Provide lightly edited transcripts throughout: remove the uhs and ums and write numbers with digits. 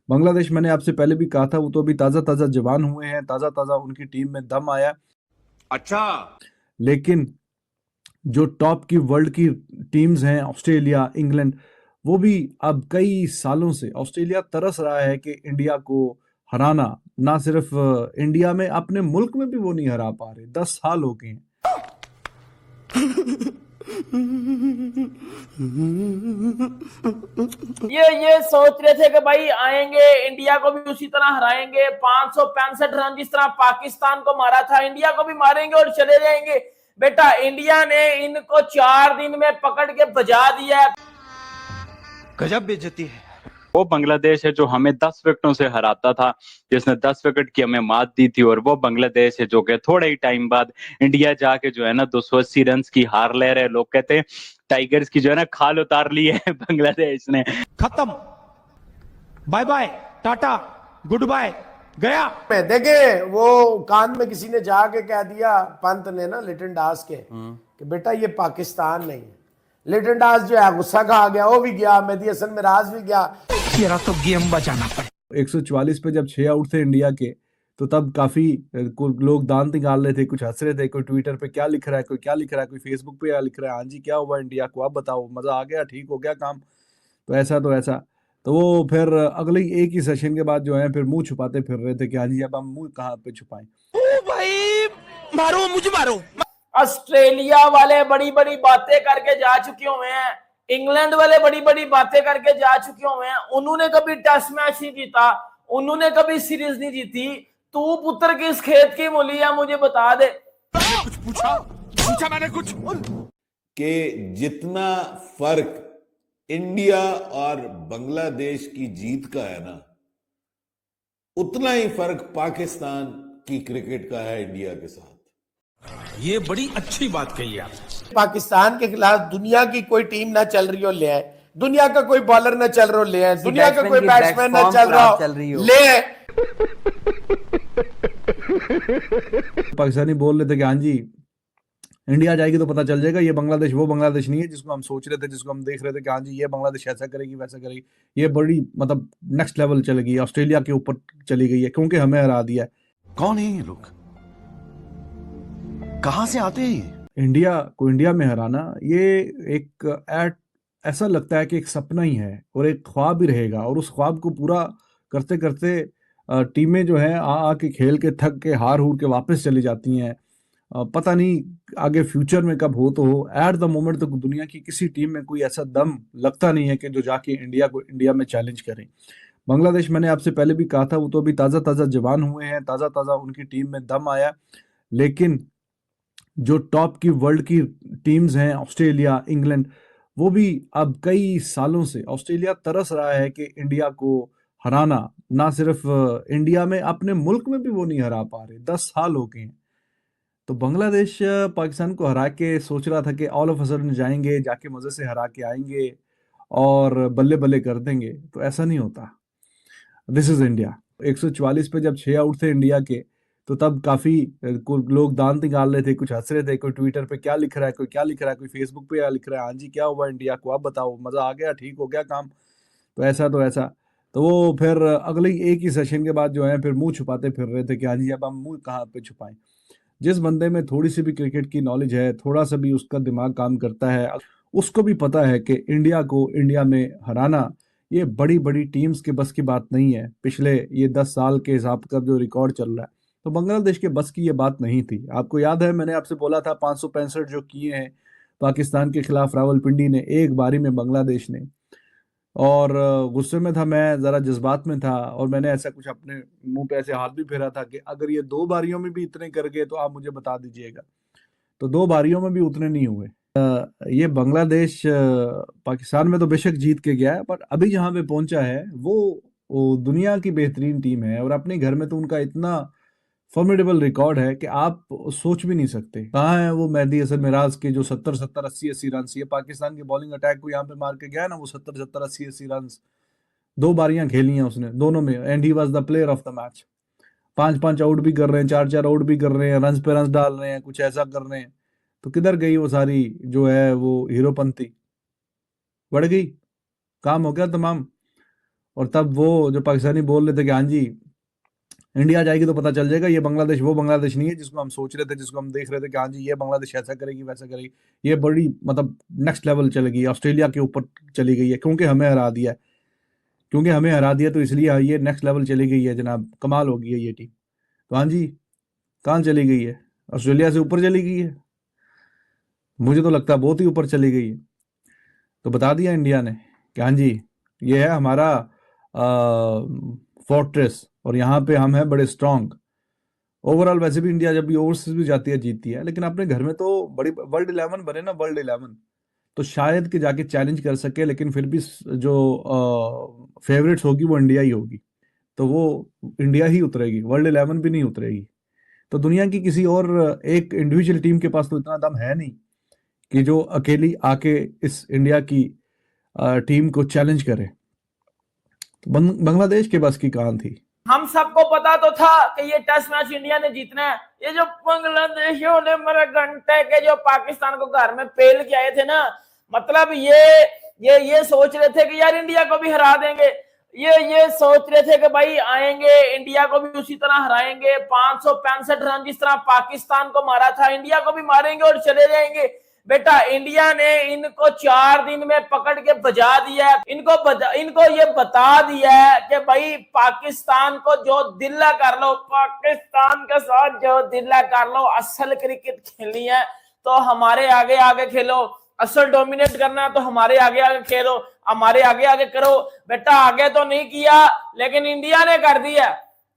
बांग्लादेश मैंने आपसे पहले भी कहा था, वो तो अभी ताजा ताजा जवान हुए हैं, ताजा ताजा उनकी टीम में दम आया। अच्छा। लेकिन जो टॉप की वर्ल्ड की टीम्स हैं, ऑस्ट्रेलिया, इंग्लैंड, वो भी अब कई सालों से ऑस्ट्रेलिया तरस रहा है कि इंडिया को हराना। ना सिर्फ इंडिया में, अपने मुल्क में भी वो नहीं हरा पा रहे। 10 साल हो गए हैं। ये सोच रहे थे कि भाई आएंगे इंडिया को भी उसी तरह हराएंगे, 565 रन जिस तरह पाकिस्तान को मारा था इंडिया को भी मारेंगे और चले जाएंगे। बेटा इंडिया ने इनको 4 दिन में पकड़ के बजा दिया। गजब बेइज्जती है। वो बांग्लादेश है जो हमें 10 विकेटों से हराता था, जिसने 10 विकेट की हमें मात दी थी। और वो बांग्लादेश है जो कि थोड़े ही टाइम बाद इंडिया जाके जो है ना 280 रन की हार ले रहे। लोग कहते हैं टाइगर्स की जो है ना खाल उतार ली है बांग्लादेश ने। खत्म, bye bye, tata, good bye, गया। देखे वो कान में किसी ने जाके कह दिया, पंत ने ना लिटन दास के, कि बेटा ये पाकिस्तान नहीं है। लिटन दास जो है गुस्सा खा गया, वो भी गया, मेहदी हसन मिराज भी गया। तेरा तो गेम बजाना पड़े। 144 पे जब 6 आउट थे इंडिया के, तो तब काफी लोग दांत निकाल रहे थे, कुछ हंस रहे थे। कोई ट्विटर पे क्या लिख रहा है, कोई क्या लिख रहा है, कोई फेसबुक पे क्या लिख रहा है, हाँ जी क्या हुआ इंडिया को, आप बताओ, मजा आ गया, ठीक हो गया काम, तो ऐसा तो ऐसा। तो वो फिर अगले एक ही सेशन के बाद जो है फिर मुंह छुपाते फिर रहे थे कि हाँ जी अब हम मुंह कहाँ पे छुपाएं। ओ भाई, मारो मुझे मारो। ऑस्ट्रेलिया वाले बड़ी बड़ी बातें करके जा चुके हुए हैं, इंग्लैंड वाले बड़ी बड़ी बातें करके जा चुके हुए हैं। उन्होंने कभी टेस्ट मैच नहीं जीता, उन्होंने कभी सीरीज नहीं जीती। तू पुत्र किस खेत की मूली है, मुझे बता दे। कुछ पूछा मैंने कुछ। कि जितना फर्क इंडिया और बांग्लादेश की जीत का है ना, उतना ही फर्क पाकिस्तान की क्रिकेट का है इंडिया के साथ। ये बड़ी अच्छी बात कही आप। पाकिस्तान के खिलाफ दुनिया की कोई टीम ना चल रही हो ले आए, दुनिया का कोई बॉलर ना चल रहा हो ले आए, दुनिया का कोई बैट्समैन ना चल रहा हो ले आए। पाकिस्तानी बोल रहे थे कि हाँ जी इंडिया जाएगी तो पता चल जाएगा, ये बांग्लादेश वो बांग्लादेश नहीं है जिसको हम सोच रहे थे, जिसको हम देख रहे थे कि हाँ जी ये बांग्लादेश ऐसा करेगी वैसा करेगी। ये बड़ी मतलब नेक्स्ट लेवल चली गई, ऑस्ट्रेलिया के ऊपर चली गई है, क्योंकि हमें हरा दिया है। कौन है ये लोग, कहां से आते हैं? इंडिया को इंडिया में हराना ये एक ऐसा लगता है कि एक सपना ही है और एक ख्वाब ही रहेगा, और उस ख्वाब को पूरा करते करते टीमें जो है आ आके खेल के थक के हार हूर के वापस चली जाती हैं। पता नहीं आगे फ्यूचर में कब हो तो हो। एट द मोमेंट तो दुनिया की किसी टीम में कोई ऐसा दम लगता नहीं है कि जो जाके इंडिया में चैलेंज करें। बांग्लादेश मैंने आपसे पहले भी कहा था, वो तो अभी ताज़ा ताज़ा जवान हुए हैं, ताज़ा ताज़ा उनकी टीम में दम आया। लेकिन जो टॉप की वर्ल्ड की टीम्स हैं, ऑस्ट्रेलिया, इंग्लैंड, वो भी अब कई सालों से ऑस्ट्रेलिया तरस रहा है कि इंडिया को हराना। ना सिर्फ इंडिया में, अपने मुल्क में भी वो नहीं हरा पा रहे। 10 साल हो गए हैं। तो बांग्लादेश पाकिस्तान को हरा के सोच रहा था कि ऑल ऑफ अ सडन जाएंगे, जाके मजे से हरा के आएंगे और बल्ले बल्ले कर देंगे, तो ऐसा नहीं होता। This is India. 144 पे जब 6 आउट थे इंडिया के, तो तब काफी लोग दांत निकाल रहे थे, कुछ हंस रहे थे। कोई ट्विटर पे क्या लिख रहा है, कोई क्या लिख रहा है, कोई फेसबुक पे क्या लिख रहा है, हाँ जी क्या हुआ इंडिया को, आप बताओ, मजा आ गया, ठीक हो गया काम, तो ऐसा तो ऐसा। तो वो फिर अगले एक ही सेशन के बाद जो है फिर मुंह छुपाते फिर रहे थे कि हाँ जी अब हम मुंह कहाँ पे छुपाएं। जिस बंदे में थोड़ी सी भी क्रिकेट की नॉलेज है, थोड़ा सा भी उसका दिमाग काम करता है, उसको भी पता है कि इंडिया को इंडिया में हराना ये बड़ी बड़ी टीम्स के बस की बात नहीं है। पिछले ये 10 साल के हिसाब का जो रिकॉर्ड चल रहा है, तो बांग्लादेश के बस की ये बात नहीं थी। आपको याद है मैंने आपसे बोला था 565 जो किए हैं पाकिस्तान के खिलाफ रावलपिंडी ने एक बारी में, बांग्लादेश ने। और गुस्से में था मैं, ज़रा जज्बात में था, और मैंने ऐसा कुछ अपने मुंह पे ऐसे हाथ भी फेरा था कि अगर ये 2 बारियों में भी इतने कर गए तो आप मुझे बता दीजिएगा। तो 2 बारियों में भी उतने नहीं हुए। ये बांग्लादेश पाकिस्तान में तो बेशक जीत के गया है, पर अभी जहाँ पे पहुंचा है वो दुनिया की बेहतरीन टीम है, और अपने घर में तो उनका इतना फॉर्मिडेबल रिकॉर्ड है कि आप सोच भी नहीं सकते। कहाँ है वो मेहदी हसन मिराज के जो 70-70, 80-80 रन, ये पाकिस्तान के बॉलिंग अटैक को यहाँ पे मार के गया ना, वो 70-70, 80-80 रन 2 बारियां खेली हैं उसने दोनों में, and he was the player of the match. 5-5 out भी कर रहे हैं, 4-4 आउट भी कर रहे हैं, रन पे रन डाल रहे हैं, कुछ ऐसा कर रहे हैं। तो किधर गई वो सारी जो है वो हीरोपंती, बढ़ गई, काम हो गया तमाम। और तब वो जो पाकिस्तानी बोल रहे थे कि हाँ जी इंडिया जाएगी तो पता चल जाएगा ये बांग्लादेश वो बांग्लादेश नहीं है जिसको हम सोच रहे थे, जिसको हम देख रहे थे कि हाँ जी ये बांग्लादेश ऐसा करेगी वैसा करेगी, ये बड़ी मतलब नेक्स्ट लेवल चलेगी, ऑस्ट्रेलिया के ऊपर चली गई है क्योंकि हमें हरा दिया है, क्योंकि हमें हरा दिया तो इसलिए ये नेक्स्ट लेवल चली गई है जनाब, कमाल हो गई है ये टीम। तो हाँ जी कहाँ चली गई है, ऑस्ट्रेलिया से ऊपर चली गई है, मुझे तो लगता है बहुत ही ऊपर चली गई है। तो बता दिया इंडिया ने कि हाँ जी ये है हमारा फोर्ट्रेस और यहाँ पे हम हैं बड़े स्ट्रांग। ओवरऑल वैसे भी इंडिया जब भी ओवरसीज भी जाती है जीतती है, लेकिन अपने घर में तो बड़ी वर्ल्ड 11 बने ना, वर्ल्ड 11 तो शायद कि जाके चैलेंज कर सके, लेकिन फिर भी जो फेवरेट्स होगी वो इंडिया ही होगी, तो वो इंडिया ही उतरेगी, वर्ल्ड 11 भी नहीं उतरेगी। तो दुनिया की किसी और एक इंडिविजुअल टीम के पास तो इतना दम है नहीं कि जो अकेली आके इस इंडिया की टीम को चैलेंज करे। तो बांग्लादेश के बस की कहां थी। हम सबको पता तो था कि ये टेस्ट मैच इंडिया ने जीतना है। ये जो बांग्लादेशियों ने मेरे घंटे के जो पाकिस्तान को घर में पेल के आए थे ना, मतलब ये सोच रहे थे कि यार इंडिया को भी हरा देंगे, ये सोच रहे थे कि भाई आएंगे इंडिया को भी उसी तरह हराएंगे, 565 रन जिस तरह पाकिस्तान को मारा था इंडिया को भी मारेंगे और चले जाएंगे। बेटा इंडिया ने इनको 4 दिन में पकड़ के बजा दिया है, इनको ये बता दिया है कि भाई पाकिस्तान को जो दिल्ला कर लो, पाकिस्तान के साथ जो दिल्ला कर लो, असल क्रिकेट खेलनी है तो हमारे आगे आगे खेलो, असल डोमिनेट करना है तो हमारे आगे आगे खेलो, हमारे आगे आगे करो। बेटा आगे तो नहीं किया लेकिन इंडिया ने कर दिया,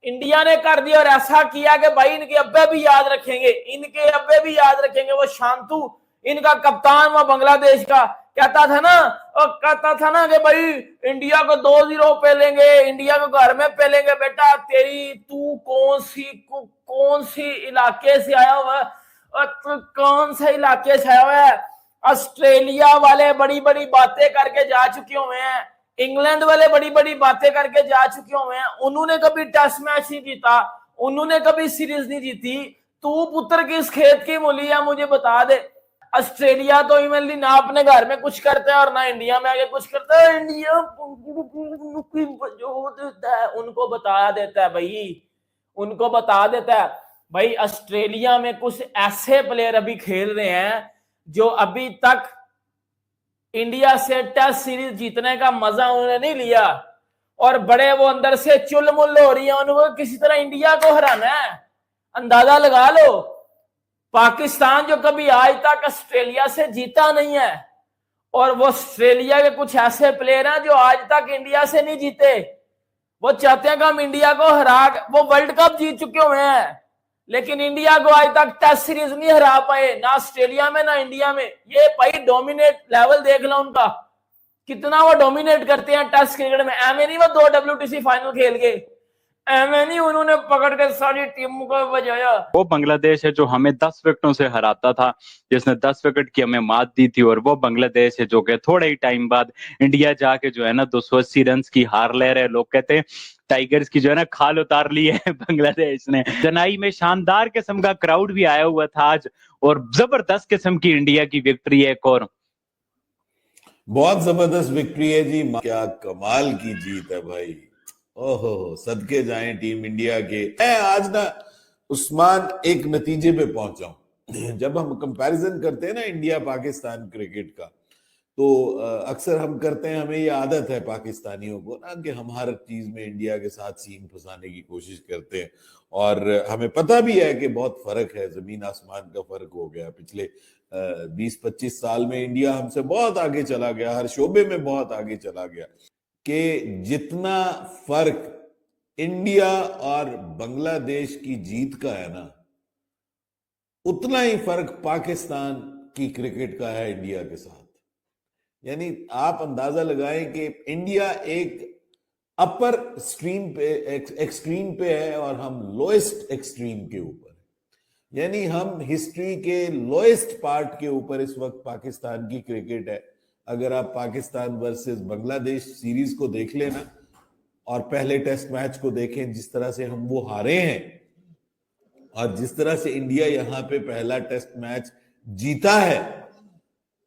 इंडिया ने कर दिया और ऐसा किया कि भाई इनके अब्बे भी याद रखेंगे, इनके अब्बे भी याद रखेंगे। वो शांतु इनका कप्तान वो बांग्लादेश का कहता था ना कि भाई इंडिया को 2-0 पेलेंगे, इंडिया को घर में पेलेंगे। बेटा तू कौन सी इलाके से आया हुआ है, तू कौन से इलाके से आया हुआ है। ऑस्ट्रेलिया वाले बड़ी बड़ी बातें करके जा चुके हुए हैं, इंग्लैंड वाले बड़ी बड़ी बातें करके जा चुके हुए हैं, उन्होंने कभी टेस्ट मैच नहीं जीता, उन्होंने कभी सीरीज नहीं जीती। तू पुत्र किस खेत की मूली है मुझे बता दे। ऑस्ट्रेलिया तो इमली ना अपने घर में कुछ करता है और ना इंडिया में आगे कुछ करता है, इंडिया जो देता है उनको बता देता है भाई, उनको बता देता है भाई। ऑस्ट्रेलिया में कुछ ऐसे प्लेयर अभी खेल रहे हैं जो अभी तक इंडिया से टेस्ट सीरीज जीतने का मजा उन्होंने नहीं लिया और बड़े वो अंदर से चुलमुल हो रही है, उनको किसी तरह इंडिया को हराना है। अंदाजा लगा लो पाकिस्तान जो कभी आज तक ऑस्ट्रेलिया से जीता नहीं है और वो ऑस्ट्रेलिया के कुछ ऐसे प्लेयर हैं जो आज तक इंडिया से नहीं जीते, वो चाहते हैं कि हम इंडिया को हरा, वो वर्ल्ड कप जीत चुके हुए हैं लेकिन इंडिया को आज तक टेस्ट सीरीज नहीं हरा पाए, ना ऑस्ट्रेलिया में ना इंडिया में। ये भाई डोमिनेट लेवल देख लो उनका, कितना वो डोमिनेट करते हैं टेस्ट क्रिकेट में। एम नहीं वो 2 WTC फाइनल खेल के, नहीं उन्होंने पकड़ के सारी टीम को बजाया। वो बांग्लादेश है जो हमें 10 विकेटों से हराता था, जिसने 10 विकेट की हमें मात दी थी, और वो बांग्लादेश है जो कि थोड़े ही टाइम बाद इंडिया जाके जो है ना 280 रन की हार ले रहे। लोग कहते हैं टाइगर्स की जो है ना खाल उतार ली है बांग्लादेश ने। चेन्नई में शानदार किस्म का क्राउड भी आया हुआ था आज और जबरदस्त किस्म की इंडिया की विक्ट्री है। एक और बहुत जबरदस्त विक्ट्री है जी, क्या कमाल की जीत है भाई, ओहो सदके जाएं टीम इंडिया के। मैं आज ना उस्मान एक नतीजे पे पहुंचा हूं, जब हम कंपैरिजन करते हैं ना इंडिया पाकिस्तान क्रिकेट का, तो अक्सर हम करते हैं, हमें ये आदत है पाकिस्तानियों को ना कि हम हर चीज में इंडिया के साथ सीन फंसाने की कोशिश करते हैं, और हमें पता भी है कि बहुत फर्क है, जमीन आसमान का फर्क हो गया। पिछले 20-25 साल में इंडिया हमसे बहुत आगे चला गया, हर शोबे में बहुत आगे चला गया, कि जितना फर्क इंडिया और बांग्लादेश की जीत का है ना, उतना ही फर्क पाकिस्तान की क्रिकेट का है इंडिया के साथ। यानी आप अंदाजा लगाएं कि इंडिया एक अपर स्ट्रीम पे, एक्सट्रीम पे है और हम लोएस्ट एक्सट्रीम के ऊपर, यानी हम हिस्ट्री के लोएस्ट पार्ट के ऊपर इस वक्त पाकिस्तान की क्रिकेट है। अगर आप पाकिस्तान वर्सेस बांग्लादेश सीरीज को देख लेना और पहले टेस्ट मैच को देखें, जिस तरह से हम वो हारे हैं और जिस तरह से इंडिया यहां पे पहला टेस्ट मैच जीता है,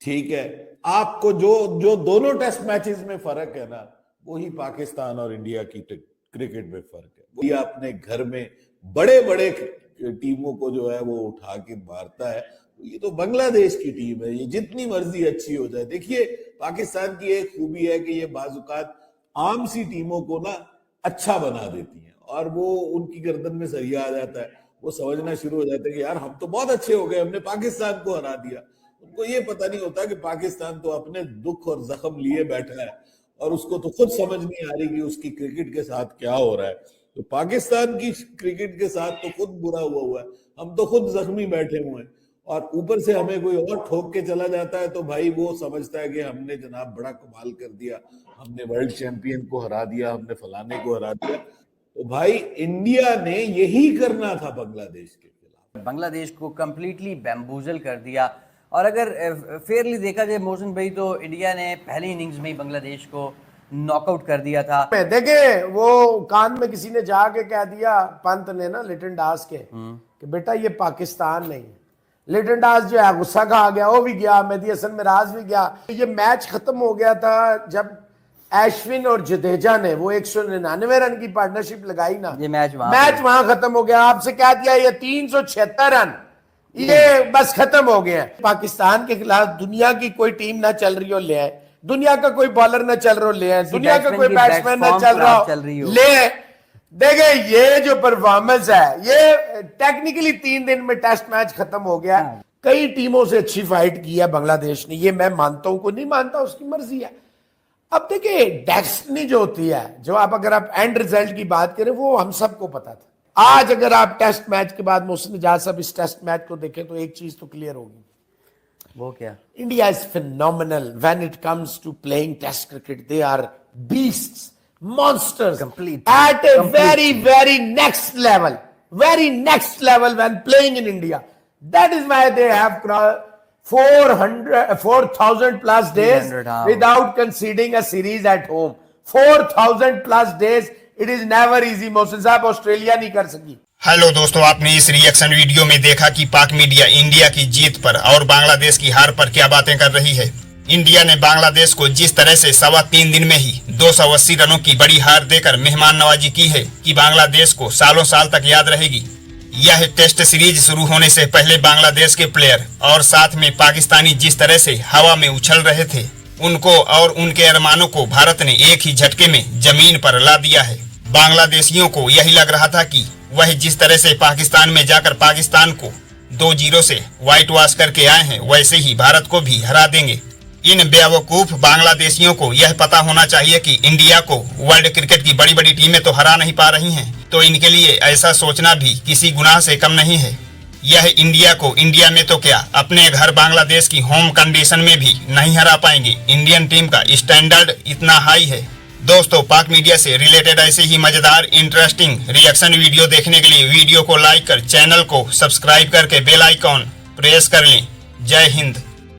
ठीक है, आपको जो दोनों टेस्ट मैचेस में फर्क है ना, वही पाकिस्तान और इंडिया की क्रिकेट में फर्क है। वो अपने घर में बड़े बड़े टीमों को जो है वो उठा के मारता है। ये तो बांग्लादेश की टीम है, ये जितनी मर्जी अच्छी हो जाए। देखिए पाकिस्तान की एक खूबी है कि ये बाजुकात आम सी टीमों को ना अच्छा बना देती हैं और वो उनकी गर्दन में सरिया आ जाता है। वो समझना शुरू हो जाता है कि यार हम तो बहुत अच्छे हो गए, हमने पाकिस्तान को हरा दिया। उनको ये पता नहीं होता कि पाकिस्तान तो अपने दुख और जख्म लिए बैठा है और उसको तो खुद समझ नहीं आ रही कि उसकी क्रिकेट के साथ क्या हो रहा है। तो पाकिस्तान की क्रिकेट के साथ तो खुद बुरा हुआ है, हम तो खुद जख्मी बैठे हुए हैं और ऊपर से हमें कोई और ठोक के चला जाता है तो भाई वो समझता है कि हमने जनाब बड़ा कमाल कर दिया, हमने वर्ल्ड चैंपियन को हरा दिया, हमने फलाने को हरा दिया। तो भाई इंडिया ने यही करना था बांग्लादेश के खिलाफ, बांग्लादेश को कंप्लीटली बैम्बूजल कर दिया। और अगर फेयरली देखा जाए मोहसिन भाई तो इंडिया ने पहली इनिंग्स में ही बांग्लादेश को नॉकआउट कर दिया था। देखे वो कान में किसी ने जाके कह दिया पंत ने ना लिटन दास के कि बेटा ये पाकिस्तान नहीं है। लिटन दास जो है गुस्सा खा गया, वो भी गया, मेहदी हसन मिराज भी गया। ये मैच खत्म हो गया था जब अश्विन और जडेजा ने वो 199 रन की पार्टनरशिप लगाई ना, ये मैच वहां खत्म हो गया। आपसे कह दिया ये 376 रन ये बस खत्म हो गया। पाकिस्तान के खिलाफ दुनिया की कोई टीम ना चल रही हो ले आए, दुनिया का कोई बॉलर ना चल रहा हो ले आए, दुनिया का कोई बैट्समैन ना चल रहा हो ले आए। देखे ये जो परफॉर्मेंस है ये टेक्निकली 3 दिन में टेस्ट मैच खत्म हो गया। कई टीमों से अच्छी फाइट की है बांग्लादेश ने, ये मैं मानता हूं, को नहीं मानता उसकी मर्जी है। अब देखिए डेस्टिनी जो होती है, जो अगर आप एंड रिजल्ट की बात करें वो हम सबको पता था। आज अगर आप टेस्ट मैच के बाद मोहसिन इजाज साहब इस टेस्ट मैच को देखें तो एक चीज तो क्लियर होगी, वो क्या? India is phenomenal when it comes to playing test cricket. They are beasts, monsters at a very next level when playing in India. That is why they have 4,000 plus days without conceding a series at home. 4,000 plus days. It is never easy. Mohsin साहब Australia नहीं कर सकी। Hello दोस्तों, आपने इस reaction video में देखा कि पाक मीडिया इंडिया की जीत पर और बांग्लादेश की हार पर क्या बातें कर रही है। इंडिया ने बांग्लादेश को जिस तरह से 3.25 दिन में ही 280 रनों की बड़ी हार देकर मेहमान नवाजी की है कि बांग्लादेश को सालों साल तक याद रहेगी। यह टेस्ट सीरीज शुरू होने से पहले बांग्लादेश के प्लेयर और साथ में पाकिस्तानी जिस तरह से हवा में उछल रहे थे, उनको और उनके अरमानों को भारत ने एक ही झटके में जमीन पर ला दिया है। बांग्लादेशियों को यही लग रहा था कि वह जिस तरह से पाकिस्तान में जाकर पाकिस्तान को 2-0 से व्हाइट वॉश करके आए हैं, वैसे ही भारत को भी हरा देंगे। इन बेवकूफ बांग्लादेशियों को यह पता होना चाहिए कि इंडिया को वर्ल्ड क्रिकेट की बड़ी बड़ी टीमें तो हरा नहीं पा रही हैं, तो इनके लिए ऐसा सोचना भी किसी गुनाह से कम नहीं है। यह इंडिया को इंडिया में तो क्या अपने घर बांग्लादेश की होम कंडीशन में भी नहीं हरा पाएंगे। इंडियन टीम का स्टैंडर्ड इतना हाई है। दोस्तों, पाक मीडिया से रिलेटेड ऐसे ही मजेदार इंटरेस्टिंग रिएक्शन वीडियो देखने के लिए वीडियो को लाइक कर चैनल को सब्सक्राइब करके बेल आइकॉन प्रेस कर लें। जय हिंद।